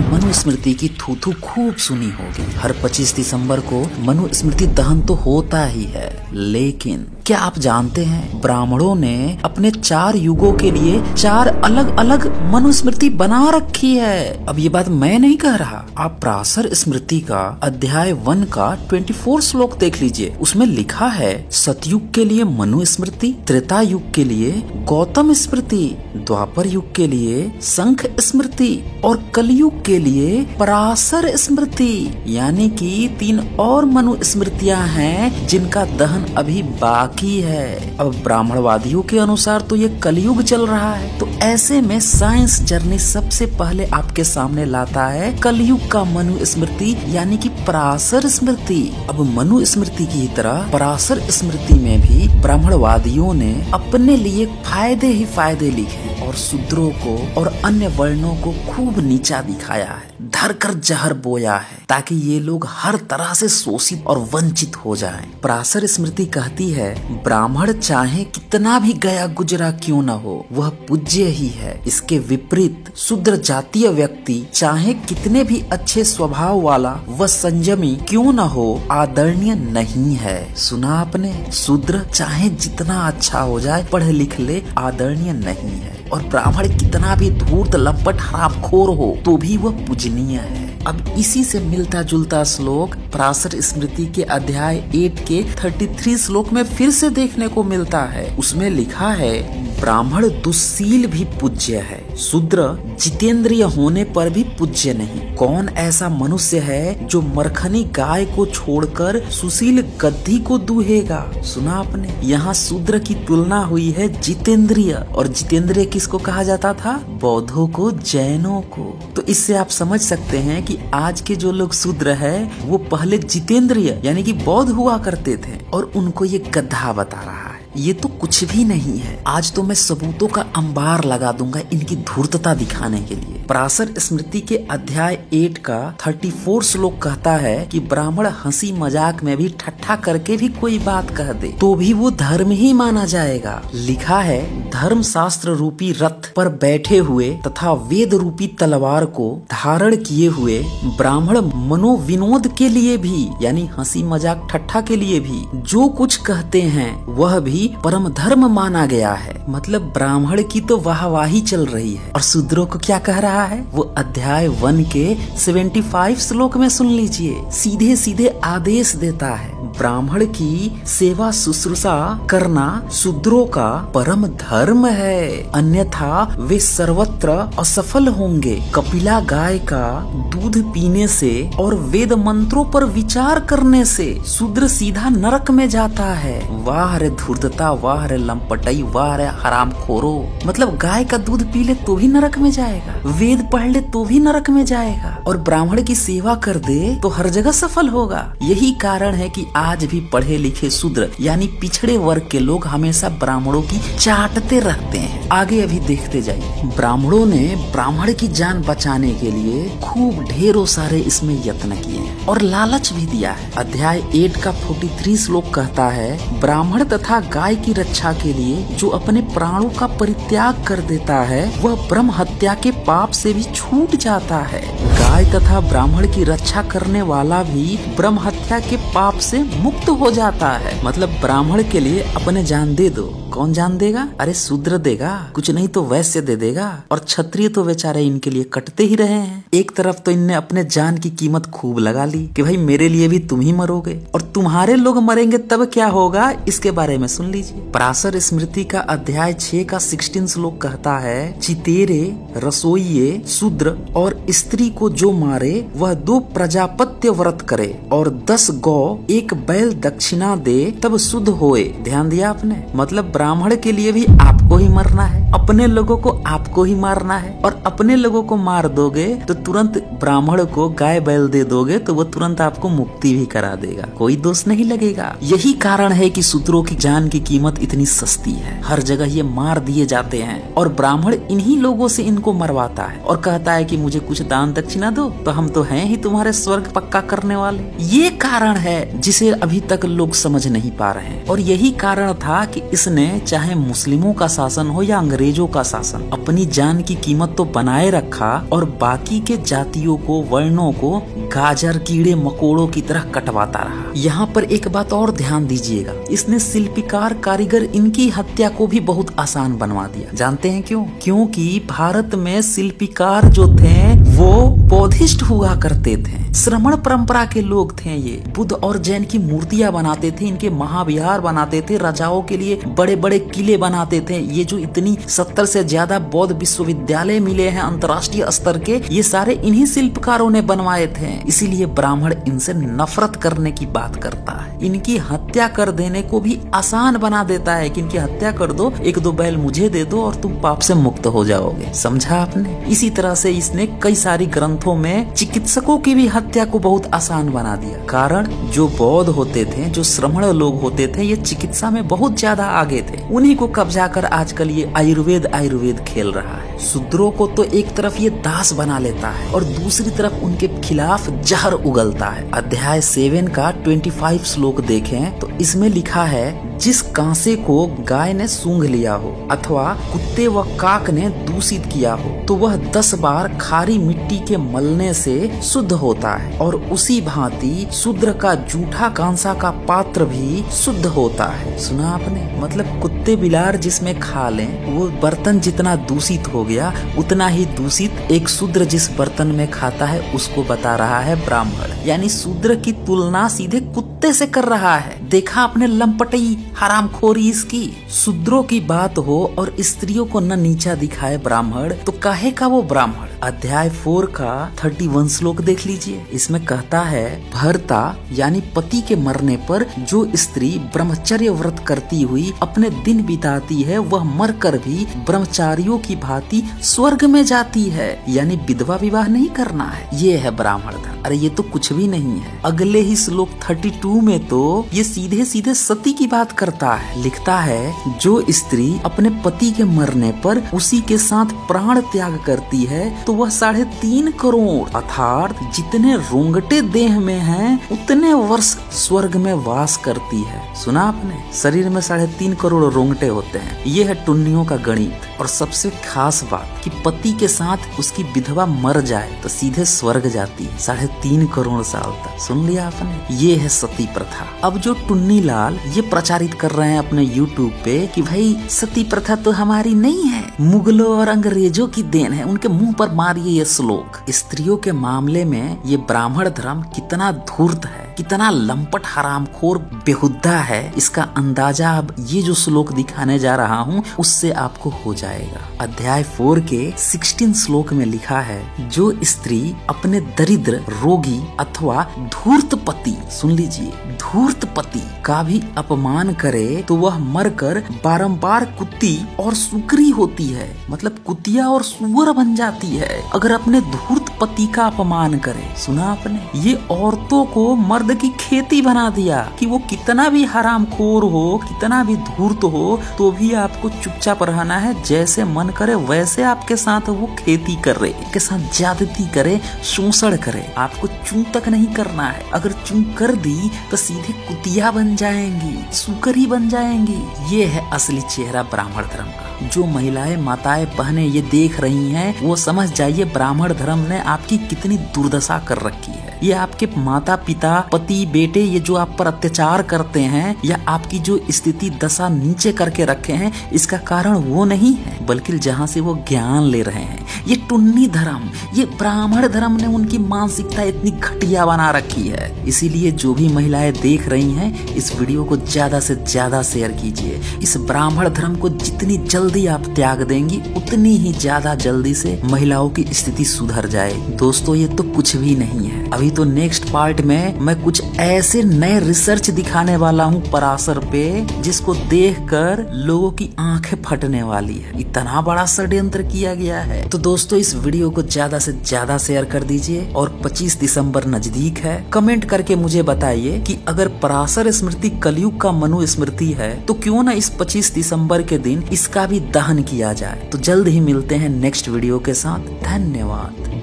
मनुस्मृति की थू-थू खूब सुनी होगी। हर 25 दिसंबर को मनुस्मृति दहन तो होता ही है, लेकिन क्या आप जानते हैं ब्राह्मणों ने अपने 4 युगों के लिए 4 अलग अलग मनुस्मृति बना रखी है। अब ये बात मैं नहीं कह रहा, आप पराशर स्मृति का अध्याय 1 का 24 श्लोक देख लीजिए। उसमें लिखा है सतयुग के लिए मनुस्मृति, त्रेता युग के लिए गौतम स्मृति, द्वापर युग के लिए शंख स्मृति और कलयुग के लिए पराशर स्मृति। यानी कि 3 और मनुस्मृतियां हैं जिनका दहन अभी बाकी है। अब ब्राह्मणवादियों के अनुसार तो ये कलयुग चल रहा है, तो ऐसे में साइंस जर्नी सबसे पहले आपके सामने लाता है कलयुग का मनुस्मृति यानी कि पराशर स्मृति। अब मनुस्मृति की तरह पराशर स्मृति में भी ब्राह्मणवादियों ने अपने लिए फायदे ही फायदे लिखे और शूद्रों को और अन्य वर्णों को खूब नीचा दिखाया है, धर कर जहर बोया है ताकि ये लोग हर तरह से शोषित और वंचित हो जाएं। पराशर स्मृति कहती है ब्राह्मण चाहे कितना भी गया गुजरा क्यों न हो वह पूज्य ही है। इसके विपरीत शूद्र जातीय व्यक्ति चाहे कितने भी अच्छे स्वभाव वाला व संयमी क्यों न हो आदरणीय नहीं है। सुना आपने, शूद्र चाहे जितना अच्छा हो जाए पढ़ लिख ले आदरणीय नहीं है, और ब्राह्मण कितना भी धूर्त लंपट हरामखोर हो तो भी वह पूजनीय है। अब इसी से मिलता जुलता श्लोक पराशर स्मृति के अध्याय 8 के 33 श्लोक में फिर से देखने को मिलता है। उसमें लिखा है ब्राह्मण दुस्शील भी पूज्य है, शूद्र जितेंद्रिय होने पर भी पूज्य नहीं। कौन ऐसा मनुष्य है जो मरखनी गाय को छोड़कर सुशील गद्दी को दूहेगा। सुना आपने, यहाँ शूद्र की तुलना हुई है जितेंद्रिय, और जितेंद्रिय किसको कहा जाता था? बौद्धों को, जैनों को। तो इससे आप समझ सकते हैं कि आज के जो लोग शूद्र है वो पहले जितेंद्रिय यानी कि बौद्ध हुआ करते थे, और उनको ये गधा बता रहा है। ये तो कुछ भी नहीं है। आज तो मैं सबूतों का अंबार लगा दूंगा इनकी धूर्तता दिखाने के लिए। पराशर स्मृति के अध्याय 8 का 34 श्लोक कहता है कि ब्राह्मण हंसी मजाक में भी ठट्ठा करके भी कोई बात कह दे तो भी वो धर्म ही माना जाएगा। लिखा है धर्म शास्त्र रूपी रथ पर बैठे हुए तथा वेद रूपी तलवार को धारण किए हुए ब्राह्मण मनोविनोद के लिए भी यानी हंसी मजाक ठट्ठा के लिए भी जो कुछ कहते हैं वह भी परम धर्म माना गया है। मतलब ब्राह्मण की तो वाहवाही चल रही है, और शूद्रों को क्या कह रहा है वो अध्याय 1 के 75 श्लोक में सुन लीजिए। सीधे सीधे आदेश देता है ब्राह्मण की सेवा शुश्रूषा करना शूद्रों का परम धर्म है, अन्यथा वे सर्वत्र असफल होंगे। कपिला गाय का दूध पीने से और वेद मंत्रों पर विचार करने से शूद्र सीधा नरक में जाता है। वाह रे धूर्तता, वाह रे लंपटई, वाह रे हरामखोरो। मतलब गाय का दूध पी ले तो भी नरक में जाएगा, वेद पढ़ ले तो भी नरक में जाएगा, और ब्राह्मण की सेवा कर दे तो हर जगह सफल होगा। यही कारण है कि आज भी पढ़े लिखे शूद्र यानी पिछड़े वर्ग के लोग हमेशा ब्राह्मणों की चाटते रहते हैं। आगे अभी देखते जाइए। ब्राह्मणों ने ब्राह्मण की जान बचाने के लिए खूब ढेरों सारे इसमें यत्न किए हैं और लालच भी दिया है। अध्याय 8 का 43 श्लोक कहता है ब्राह्मण तथा गाय की रक्षा के लिए जो अपने प्राणों का परित्याग कर देता है वह ब्रह्म हत्या के पाप से भी छूट जाता है। गाय तथा ब्राह्मण की रक्षा करने वाला भी ब्रह्म हत्या के पाप से मुक्त हो जाता है। मतलब ब्राह्मण के लिए अपने जान दे दो। कौन जान देगा? अरे शूद्र देगा, कुछ नहीं तो वैश्य दे देगा, और क्षत्रिय तो बेचारे इनके लिए कटते ही रहे हैं। एक तरफ तो इनने अपने जान की कीमत खूब लगा ली कि भाई मेरे लिए भी तुम ही मरोगे, और तुम्हारे लोग मरेंगे तब क्या होगा इसके बारे में सुन लीजिए। पराशर स्मृति का अध्याय 6 का 16 श्लोक कहता है चितेरे रसोइये शूद्र और स्त्री को जो मारे वह 2 प्रजापत्य व्रत करे और 10 गौ 1 बैल दक्षिणा दे तब शुद्ध होए। ध्यान दिया आपने? मतलब ब्राह्मण के लिए भी आपको ही मरना है, अपने लोगों को आपको ही मारना है, और अपने लोगों को मार दोगे तो तुरंत ब्राह्मण को गाय बैल दे दोगे तो वो तुरंत आपको मुक्ति भी करा देगा, कोई दोष नहीं लगेगा। यही कारण है कि शूद्रों की जान की कीमत इतनी सस्ती है। हर जगह ये मार दिए जाते हैं और ब्राह्मण इन्हीं लोगों से इनको मरवाता है और कहता है कि मुझे कुछ दान दक्षिणा न दो तो हम तो हैं ही तुम्हारे स्वर्ग पक्का करने वाले। ये कारण है जिसे अभी तक लोग समझ नहीं पा रहे हैं, और यही कारण था कि इसने चाहे मुस्लिमों का शासन हो या अंग्रेजों का शासन, अपनी जान की कीमत तो बनाए रखा और बाकी के जातियों को, वर्णों को गाजर कीड़े मकोड़ों की तरह कटवाता रहा। यहाँ पर एक बात और ध्यान दीजिएगा, इसने शिल्पकार, कारीगर, इनकी हत्या को भी बहुत आसान बनवा दिया। जानते हैं क्यों? क्योंकि भारत में शिल्पकार जो थे वो बौद्धिस्ट हुआ करते थे, श्रमण परंपरा के लोग थे। ये बुद्ध और जैन की मूर्तियां बनाते थे, इनके महाविहार बनाते थे, राजाओं के लिए बड़े बड़े किले बनाते थे। ये जो इतनी 70 से ज्यादा बौद्ध विश्वविद्यालय मिले हैं अंतर्राष्ट्रीय स्तर के, ये सारे इन्हीं शिल्पकारों ने बनवाए थे। इसीलिए ब्राह्मण इनसे नफरत करने की बात करता है, इनकी हत्या कर देने को भी आसान बना देता है कि इनकी हत्या कर दो, 1-2 बैल मुझे दे दो और तुम पाप से मुक्त हो जाओगे। समझा आपने? इसी तरह से इसने कई सारी ग्रंथों में चिकित्सकों की भी हत्या को बहुत आसान बना दिया। कारण जो बौद्ध होते थे, जो श्रमण लोग होते थे, ये चिकित्सा में बहुत ज्यादा आगे थे। उन्हीं को कब्जा कर आजकल ये आयुर्वेद खेल रहा है। शूद्रों को तो एक तरफ ये दास बना लेता है और दूसरी तरफ उनके खिलाफ जहर उगलता है। अध्याय 7 का 25 श्लोक देखें तो इसमें लिखा है, जिस कांसे को गाय ने सूंघ लिया हो अथवा कुत्ते व काक ने दूषित किया हो तो वह 10 बार खारी मिट्टी के मलने से शुद्ध होता है, और उसी भांति शूद्र का जूठा कांसा का पात्र भी शुद्ध होता है। सुना आपने? मतलब कुत्ते बिलार जिसमें खा लें वो बर्तन जितना दूषित हो गया, उतना ही दूषित एक शूद्र जिस बर्तन में खाता है उसको बता रहा है ब्राह्मण। यानी शूद्र की तुलना सीधे कुत्ते से कर रहा है। देखा आपने लंपटई हरामखोरी इसकी। शूद्रों की बात हो और स्त्रियों को न नीचा दिखाए ब्राह्मण, तो काहे का वो ब्राह्मण। अध्याय 4 का 31 श्लोक देख लीजिए, इसमें कहता है, भर्ता यानी पति के मरने पर जो स्त्री ब्रह्मचर्य व्रत करती हुई अपने दिन बिताती है, वह मरकर भी ब्रह्मचारियों की भांति स्वर्ग में जाती है। यानी विधवा विवाह नहीं करना है। ये है ब्राह्मण धर्म। अरे ये तो कुछ भी नहीं है। अगले ही श्लोक 32 में तो ये सीधे सीधे सती की बात करता है। लिखता है, जो स्त्री अपने पति के मरने पर उसी के साथ प्राण त्याग करती है तो वह 3.5 करोड़ अर्थात जितने रोंगटे देह में हैं उतने वर्ष स्वर्ग में वास करती है। सुना आपने? शरीर में 3.5 करोड़ रोंगटे होते हैं। ये है टुन्नियों का गणित। और सबसे खास बात कि पति के साथ उसकी विधवा मर जाए तो सीधे स्वर्ग जाती है 3.5 करोड़ साल तक। सुन लिया आपने? ये है सती प्रथा। अब जो टुन्नी लाल ये प्रचारित कर रहे हैं अपने YouTube पे कि भाई सती प्रथा तो हमारी नहीं है, मुगलों और अंग्रेजों की देन है, उनके मुंह पर मारिए ये श्लोक। स्त्रियों के मामले में ये ब्राह्मण धर्म कितना धूर्त है, कितना लंपट हरामखोर बेहुदा है, इसका अंदाजा अब ये जो श्लोक दिखाने जा रहा हूँ उससे आपको हो जाएगा। अध्याय 4 के 16 श्लोक में लिखा है, जो स्त्री अपने दरिद्र, रोगी अथवा धूर्त पति, सुन लीजिए, धूर्त पति का भी अपमान करे तो वह मरकर बारंबार कुत्ती और सुकरी होती है। मतलब कुतिया और सुअर बन जाती है अगर अपने धूर्त पति का अपमान करे। सुना आपने? ये औरतों को मर्द की खेती बना दिया कि वो कितना भी हरामखोर हो, कितना भी धूर्त हो, तो भी आपको चुपचाप रहना है। जैसे मन करे वैसे आपके साथ वो खेती करे, के साथ ज्यादती करे, शोषण करे, आपको चूं तक नहीं करना है। अगर चूं कर दी तो सीधे कुतिया बन जाएंगी, सुकरी बन जाएंगी। ये है असली चेहरा ब्राह्मण धर्म का। जो महिलाएं, माताएं, बहनें ये देख रही हैं वो समझ जाइए ब्राह्मण धर्म ने आपकी कितनी दुर्दशा कर रखी है। ये आपके माता पिता, पति, बेटे ये जो आप पर अत्याचार करते हैं या आपकी जो स्थिति दशा नीचे करके रखे हैं, इसका कारण वो नहीं है बल्कि जहाँ से वो ज्ञान ले रहे हैं। ये टुन्नी धर्म, ये ब्राह्मण धर्म ने उनकी मानसिकता इतनी घटिया बना रखी है। इसीलिए जो भी महिलाएं देख रही हैं इस वीडियो को ज्यादा से ज्यादा शेयर कीजिए। इस ब्राह्मण धर्म को जितनी जल्दी आप त्याग देंगी उतनी ही ज्यादा जल्दी से महिलाओं की स्थिति सुधर जाए। दोस्तों ये तो कुछ भी नहीं है। अभी तो नेक्स्ट पार्ट में मैं कुछ ऐसे नए रिसर्च दिखाने वाला हूँ पराशर पे जिसको देखकर लोगों की आंखें फटने वाली है। इतना बड़ा षड्यंत्र किया गया है। तो दोस्तों इस वीडियो को ज्यादा से ज्यादा शेयर कर दीजिए। और 25 दिसंबर नजदीक है, कमेंट करके मुझे बताइए कि अगर पराशर स्मृति कलयुग का मनु स्मृति है तो क्यों ना इस 25 दिसंबर के दिन इसका भी दहन किया जाए। तो जल्द ही मिलते हैं नेक्स्ट वीडियो के साथ। धन्यवाद।